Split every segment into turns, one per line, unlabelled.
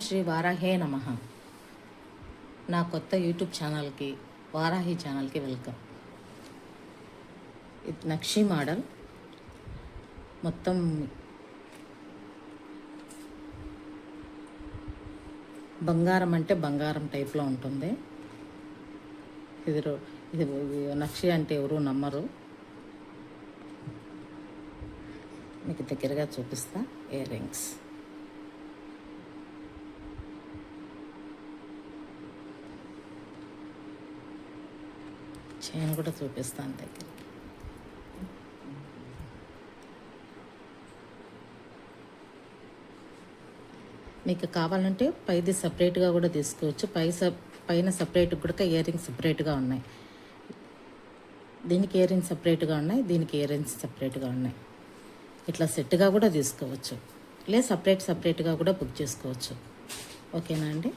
శ్రీ వారాహే నమః. నా కొత్త యూట్యూబ్ ఛానల్కి వారాహి ఛానల్కి వెల్కమ్. ఇది నక్షి మోడల్, మొత్తం బంగారం అంటే బంగారం టైప్లో ఉంటుంది. ఇది నక్షి అంటే ఎవరు నమ్మరు. మీకు దగ్గరగా చూపిస్తా. ఇయర్ రింగ్స్, చైన్ కూడా చూపిస్తాను దగ్గర. మీకు కావాలంటే పైది సపరేట్గా కూడా తీసుకోవచ్చు. పైన సపరేట్ కూడా ఇయర్ రింగ్స్ సపరేట్గా ఉన్నాయి. దీనికి ఇయర్ రింగ్స్ సపరేట్గా ఉన్నాయి, దీనికి ఇయర్ రింగ్స్ సపరేట్గా ఉన్నాయి. ఇట్లా సెట్గా కూడా తీసుకోవచ్చు, లేదా సపరేట్గా కూడా బుక్ చేసుకోవచ్చు. ఓకేనా అండి?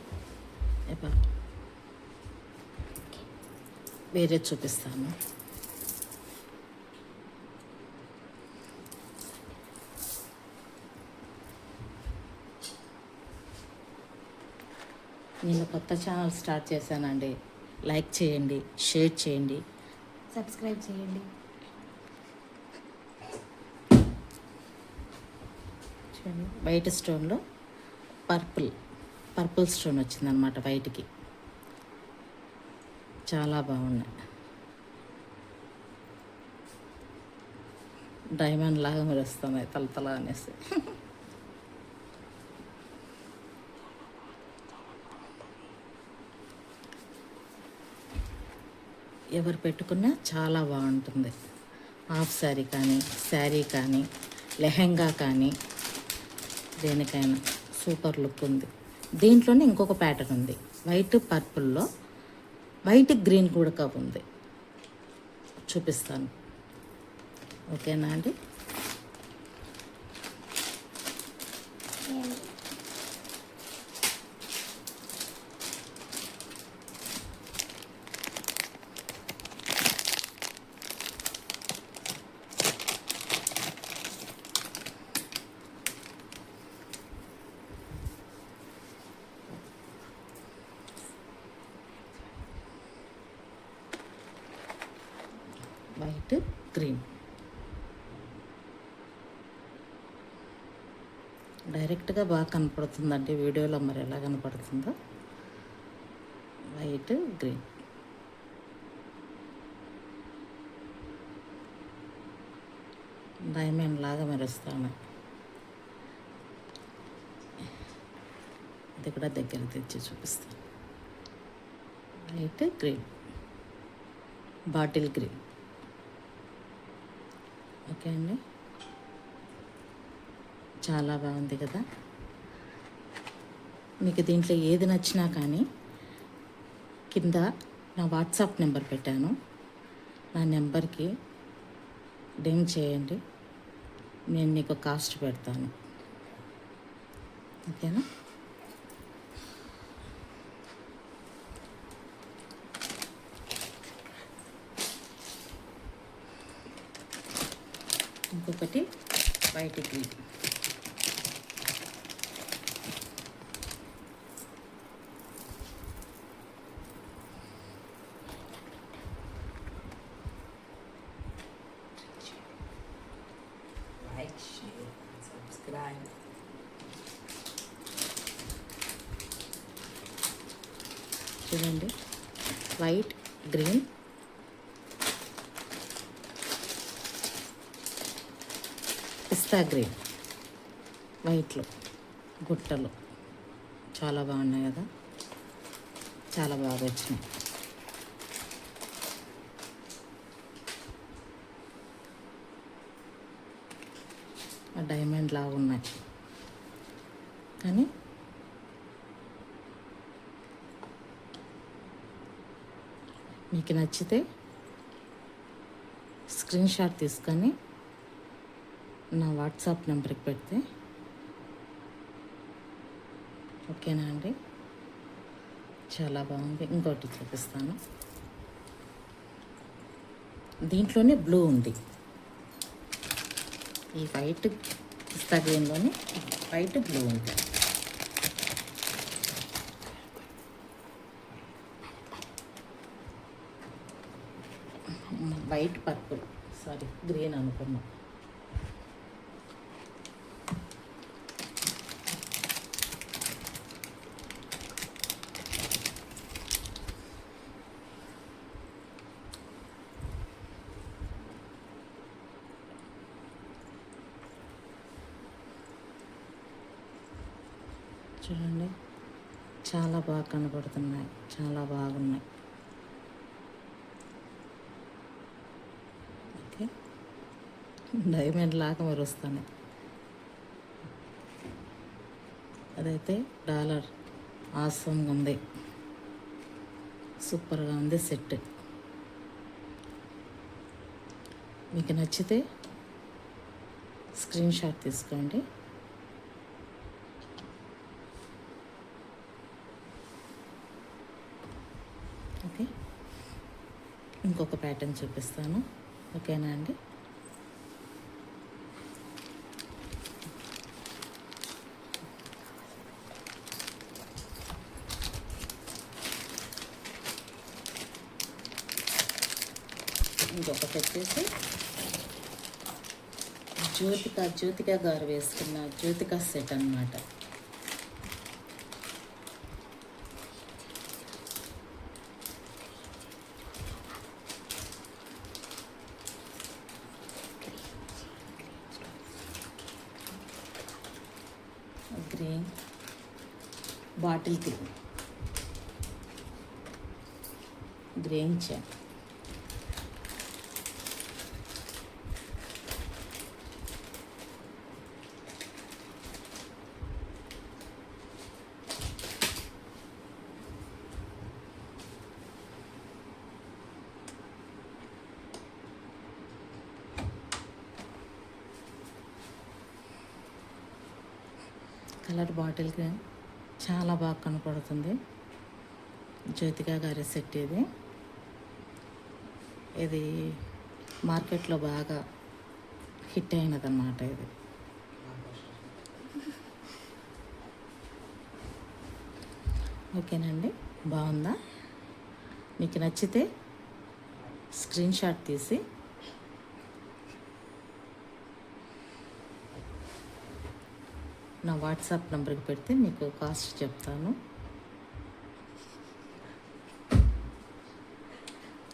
వేరే చూపిస్తాను. నేను కొత్త ఛానల్ స్టార్ట్ చేశానండి. లైక్ చేయండి, షేర్ చేయండి,
సబ్స్క్రైబ్ చేయండి.
చూడండి, వైట్ స్టోన్లో పర్పుల్ స్టోన్ వచ్చిందనమాట వైట్కి. చాలా బాగున్నాయి. డైమండ్ లాగా మెరుస్తున్నాయి తలతల అనేసి. ఎవరు పెట్టుకున్నా చాలా బాగుంటుంది. హాఫ్ శారీ కానీ, శారీ కానీ, లెహెంగా కానీ, దేనికైనా సూపర్ లుక్ ఉంది. దీంట్లోనే ఇంకొక ప్యాటర్న్ ఉంది, వైట్ పర్పుల్లో వైట్ గ్రీన్ కూడా ఉంది. చూపిస్తాను. ఓకేనా అండి? వైట్ గ్రీన్ డైరెక్ట్గా బాగా కనపడుతుందండి, వీడియోలో మరి ఎలా కనపడుతుందో. వైట్ గ్రీన్ డైమండ్ లాగా మెరుస్తాను. ఇది కూడా దగ్గర తెచ్చి చూపిస్తాను. White green, bottle green. Okay అండి, చాలా బాగుంది కదా. మీకు దీంట్లో ఏది నచ్చినా కానీ కింద నా వాట్సాప్ నెంబర్ పెట్టాను. నా నెంబర్కి డెమ్ చేయండి, నేను నీకు కాస్ట్ పెడతాను. ఓకేనా? ఇంకొకటి white green.
Like, share, and subscribe.
చూడండి, వైట్ గ్రీన్, పిస్తా గ్రీన్, వైట్లో గుట్టలు చాలా బాగున్నాయి కదా, చాలా బాగా వచ్చినాయి. డైమండ్ లాగా ఉన్నాయి కానీ మీకు నచ్చితే స్క్రీన్ షాట్ తీసుకొని నా వాట్సాప్ నెంబర్కి పెడితే ఓకేనా అండి? చాలా బాగుంది. ఇంకోటి చూపిస్తాను. దీంట్లోనే బ్లూ ఉంది. ఈ వైట్ పిస్తా గ్రీన్లోనే వైట్ బ్లూ ఉంటుంది. వైట్ పర్పుల్, సారీ గ్రీన్ అనుకున్నాం. చూడండి, చాలా బాగా కనపడుతున్నాయి, చాలా బాగున్నాయి. ఓకే, డైమండ్ లాగా మెరుస్తున్నాయి. అదైతే డాలర్ ఆసంగా ఉంది, సూపర్గా ఉంది సెట్. మీకు నచ్చితే స్క్రీన్ షాట్ తీసుకోండి. ఓకే, ఇంకొక ప్యాటర్న్ చూపిస్తాను. ఓకేనా అండి? ఇంకొకటి వచ్చేసి జ్యోతిక గారు వేసుకున్న జ్యోతిక సెట్ అన్నమాట. Green, bottle green chain, colour bottle green చాలా బాగా కనపడుతుంది. జ్యోతిక గారి సెట్ ఇది. ఇది మార్కెట్లో బాగా హిట్ అయినదన్నమాట. ఇది ఓకేనండి, బాగుందా? మీకు నచ్చితే స్క్రీన్ షాట్ తీసి నా వాట్సాప్ నెంబర్కి పెడితే మీకు కాస్ట్ చెప్తాను.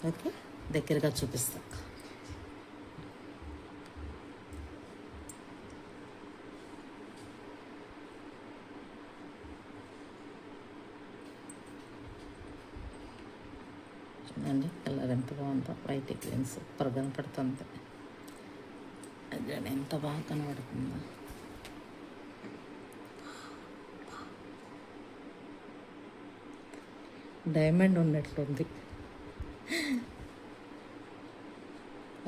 ఓకే, దగ్గరగా చూపిస్తా. చూడండి, కలర్ ఎంత బాగుందో, వైట్ గ్రీన్ సూపర్ కనపడుతుంది. అదే ఎంత బాగా కనబడుతుందో. డైమండ్ ఉన్నట్లుంది.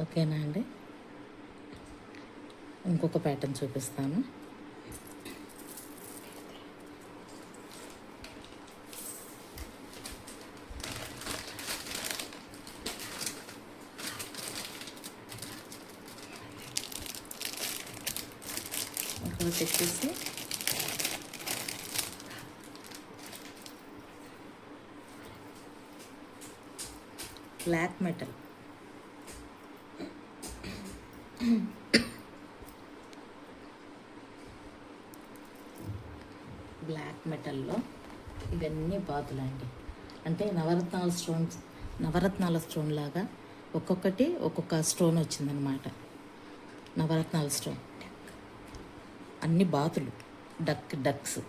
ఓకేనా అండి? ఇంకొక ప్యాటర్న్ చూపిస్తాను. ఇక్కడ వచ్చేసి బ్లాక్ మెటల్, బ్లాక్ మెటల్లో ఇవన్నీ బాతులండి. అంటే నవరత్నాల స్టోన్ లాగా ఒక్కొక్కటి ఒక్కొక్క స్టోన్ వచ్చిందనమాట. నవరత్నాల స్టోన్ అన్ని బాతులు, డక్స్,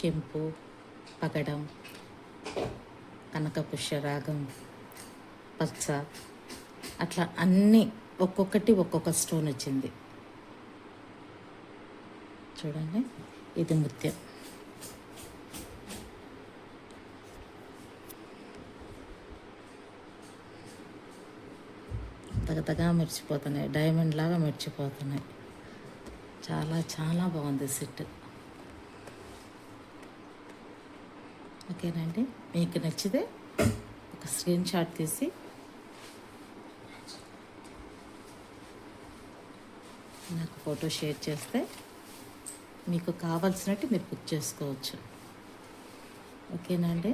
కెంపు, పగడం, కనకపుష్యరాగం, పచ్చ, అట్లా అన్నీ ఒక్కొక్కటి ఒక్కొక్క స్టోన్ వచ్చింది. చూడండి, ఇది ముత్యం. తగతగా మెరిచిపోతున్నాయి, డైమండ్ లాగా మెరిచిపోతున్నాయి. చాలా చాలా బాగుంది సెట్. ఓకేనండి, మీకు నచ్చితే ఒక స్క్రీన్ షాట్ తీసి నాకు ఫోటో షేర్ చేస్తే మీకు కావాల్సినట్టు మీరు బుక్ చేసుకోవచ్చు. ఓకేనండి,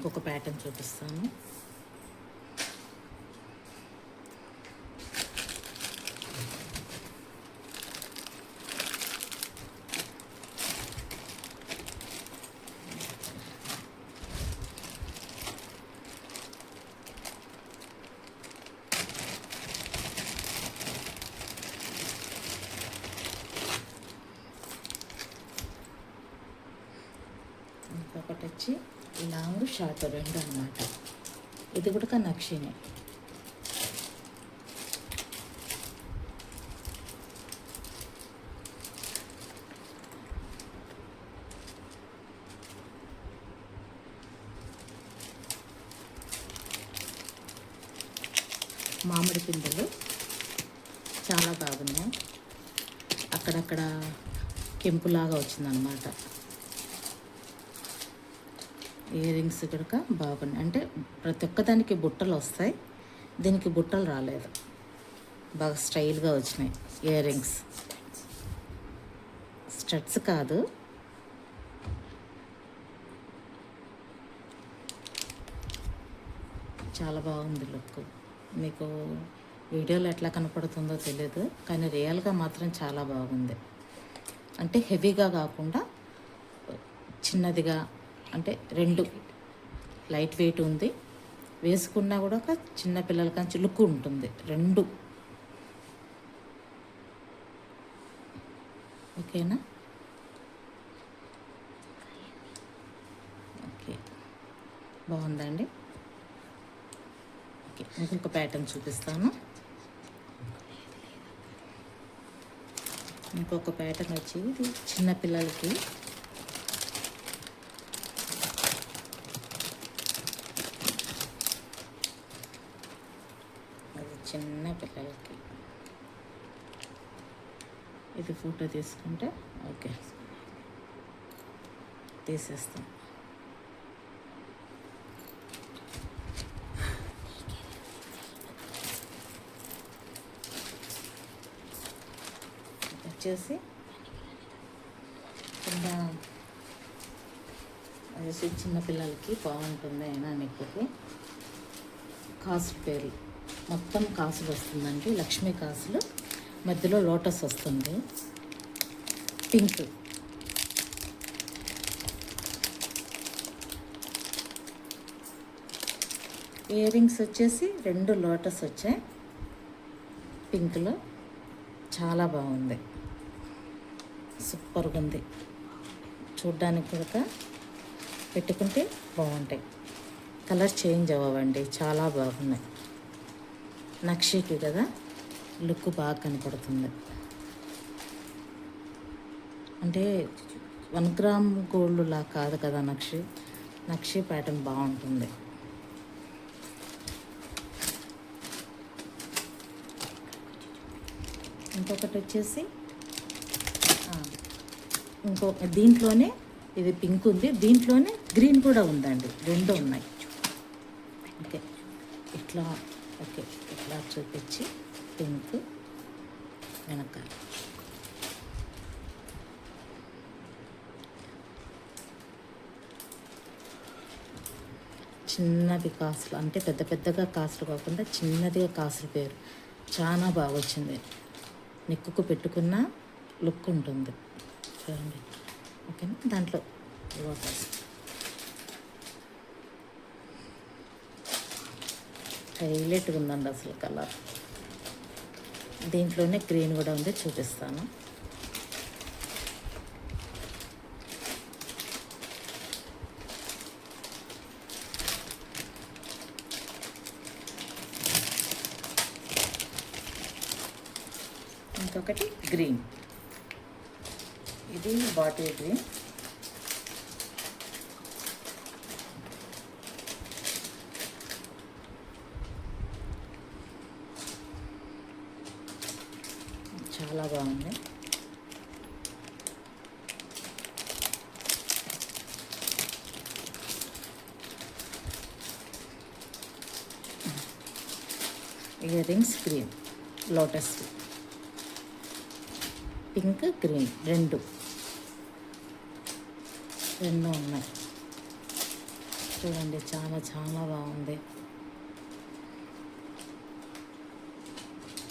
ఇంకొక ప్యాటర్న్ చూపిస్తాను. ఇంకొకటి వచ్చి లాంగ్ షార్ట్ రెండు అన్నమాట. ఇది కూడా నక్షినే. మామిడి పిందెలు చాలా బాగున్నాయి. అక్కడక్కడ కెంపులాగా వచ్చిందనమాట. ఇయర్ రింగ్స్ కూడా బాగున్నాయి. అంటే ప్రతి ఒక్కదానికి బుట్టలు వస్తాయి, దీనికి బుట్టలు రాలేదు. బాగా స్టైల్గా వచ్చినాయి ఇయర్ రింగ్స్. స్టడ్స్ కాదు, చాలా బాగుంది లుక్. మీకు వీడియోలో ఎట్లా కనపడుతుందో తెలియదు, కానీ రియల్గా మాత్రం చాలా బాగుంది. అంటే హెవీగా కాకుండా చిన్నదిగా, అంటే రెండు లైట్ వెయిట్ ఉంది, వేసుకున్నా కూడా ఒక చిన్న పిల్లల కంచి లుక్ ఉంటుంది. రెండు ఓకేనా? ఓకే, బాగుందండి. ఓకే, ఇంకొక ప్యాటర్న్ చూపిస్తాను. ఇంకొక ప్యాటర్న్ వచ్చి ఇది చిన్నపిల్లలకి చిన్న పిల్లలకి ఇది ఫోటో తీసుకుంటే ఓకే తీసేస్తాం. వచ్చేసి కింద వచ్చేసి చిన్నపిల్లలకి బాగుంటుంది. అయినా నెక్కుకి కాసులు పేర్లు మొత్తం కాసులు వస్తుందండి. లక్ష్మీ కాసులు, మధ్యలో లోటస్ వస్తుంది. పింక్ ఇయర్ రింగ్స్ వచ్చేసి రెండు లోటస్ వచ్చాయి పింక్లో. చాలా బాగుంది, సూపర్గా ఉంది. చూడ్డానికి కూడా పెట్టుకుంటే బాగుంటాయి. కలర్ చేంజ్ అవ్వండి, చాలా బాగున్నాయి. నక్షికి కదా లుక్ బాగా కనపడుతుంది. అంటే 1 గ్రామ్ గోల్డ్ లా కాదు కదా నక్షి ప్యాటర్న్ బాగుంటుంది. ఇంకొకటి వచ్చేసి దీంట్లోనే ఇది పింక్ ఉంది, దీంట్లోనే గ్రీన్ కూడా ఉందండి. రెండు ఉన్నాయి. ఓకే, ఇట్లా ఓకే ఇట్లా చూపించి పింక్ వెనకాల చిన్నది కాసులు, అంటే పెద్ద పెద్దగా కాసులు కాకుండా చిన్నదిగా కాసులు పేరు చాలా బాగా వచ్చింది. నెక్కుకు పెట్టుకున్న లుక్ ఉంటుంది చూడండి. ఓకేనా? దాంట్లో లోటస్ హైలైట్గా ఉందండి అసలు కలర్. దీంట్లోనే గ్రీన్ కూడా ఉంది, చూపిస్తాను. ఇంకొకటి గ్రీన్, ఇది బాటిల్ గ్రీన్. చాలా బాగుంది. Ear rings green, lotus pink green రెండు ఉన్నాయి. చూడండి చాలా చాలా బాగుంది.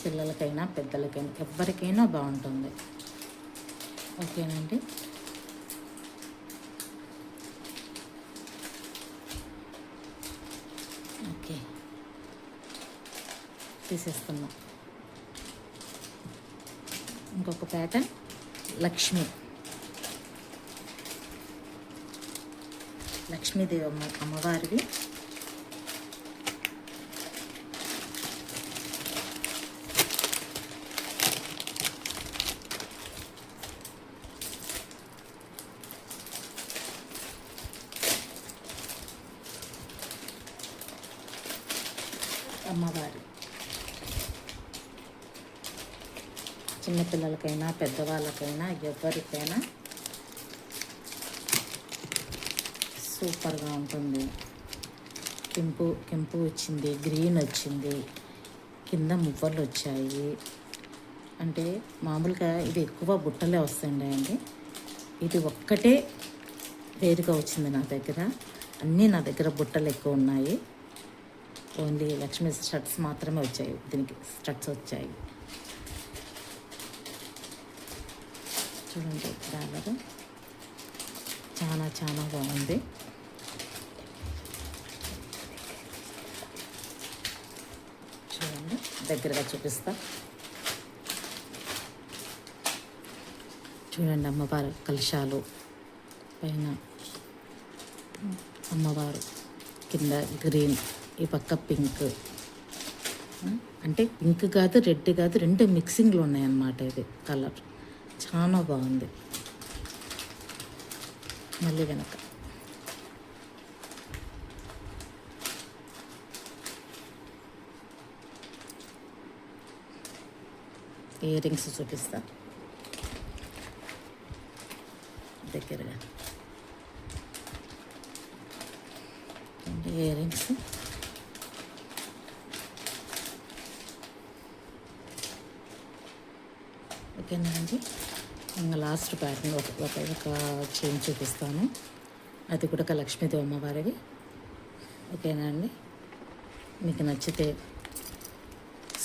పిల్లలకైనా పెద్దలకైనా ఎవరికైనా బాగుంటుంది. ఓకేనండి. ఓకే, తీసేస్తున్నాం. ఇంకొక ప్యాటర్న్ లక్ష్మీదేవి అమ్మవారివి. అమ్మవారి చిన్నపిల్లలకైనా పెద్దవాళ్ళకైనా ఎవరికైనా సూపర్గా ఉంటుంది. కెంపు వచ్చింది, గ్రీన్ వచ్చింది, కింద మువ్వలు వచ్చాయి. అంటే మామూలుగా ఇది ఎక్కువ బుట్టలే వస్తాయండి. ఇది ఒక్కటే వేరుగా వచ్చింది నా దగ్గర. అన్నీ నా దగ్గర బుట్టలు ఎక్కువ ఉన్నాయి. ఓన్లీ లక్ష్మీ స్టడ్స్ మాత్రమే వచ్చాయి. దీనికి స్టడ్స్ వచ్చాయి. చూడండి డాలర్ చాలా చాలా బాగుంది. చూడండి దగ్గరగా చూపిస్తా. చూడండి అమ్మవారు కలశాలు పైన అమ్మవారు, కింద గ్రీన్, ఈ పక్క పింక్. అంటే పింక్ కాదు రెడ్ కాదు, రెండు మిక్సింగ్లో ఉన్నాయన్నమాట. ఇది కలర్ చాలా బాగుంది. మళ్ళీ వెనక ఇయర్ రింగ్స్ చూపిస్తా దగ్గరగా. ఇయర్ రింగ్స్ ఓకేనా అండి. ఇంకా లాస్ట్ ప్యాటర్న్ ఒక చైన్ చూపిస్తాను. అది కూడా ఒక లక్ష్మీదేవి అమ్మవారివి. ఓకేనా అండి. మీకు నచ్చితే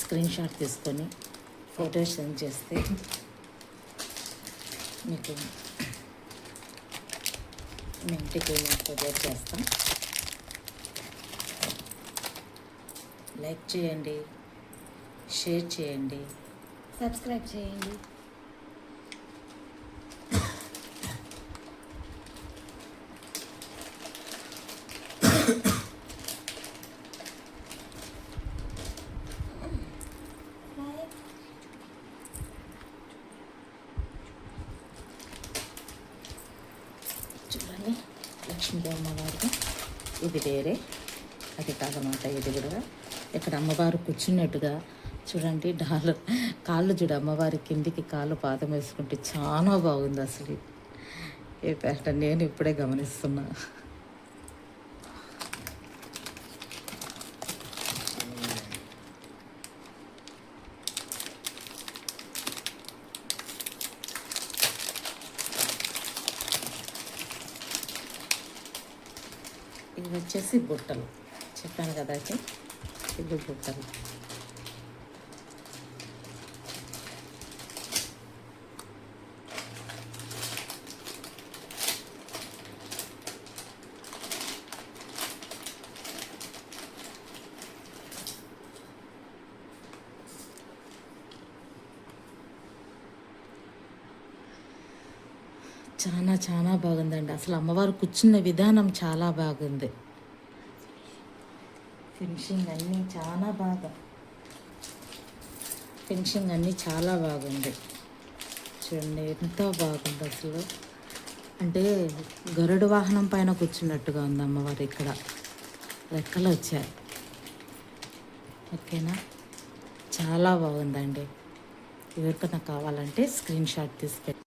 స్క్రీన్ షాట్ తీసుకొని ఫోటో సెండ్ చేస్తే మీకు మీ ఇంటికి మేము కొరియర్ చేస్తాం. లైక్ చేయండి, షేర్ చేయండి,
సబ్స్క్రైబ్ చేయండి.
చూడండి లక్ష్మీదేవి అమ్మవారిగా ఇది వేరే, అది కాదన్నమాట. ఇది కూడా ఇక్కడ అమ్మవారు కూర్చున్నట్టుగా చూడండి. కాళ్ళు చూడు, అమ్మవారి కిందికి కాళ్ళు పాదం వేసుకుంటే చాలా బాగుంది అసలు. ఏ ప్యాటర్న్ నేను ఇప్పుడే గమనిస్తున్నా. ఇవి వచ్చేసి బుట్టలు చెప్పాను కదా అయితే, ఇవి బుట్టలు. చాలా చాలా బాగుందండి. అసలు అమ్మవారు కూర్చున్న విధానం చాలా బాగుంది. ఫినిషింగ్ అన్నీ చాలా బాగుంది. చూడండి ఎంత బాగుంది అసలు. అంటే గరుడ వాహనం పైన కూర్చున్నట్టుగా ఉంది అమ్మవారు. ఇక్కడ రెక్కలు వచ్చాయి. ఓకేనా, చాలా బాగుందండి. ఎవరికైనా కావాలంటే స్క్రీన్ షాట్ తీసుకెళ్ళి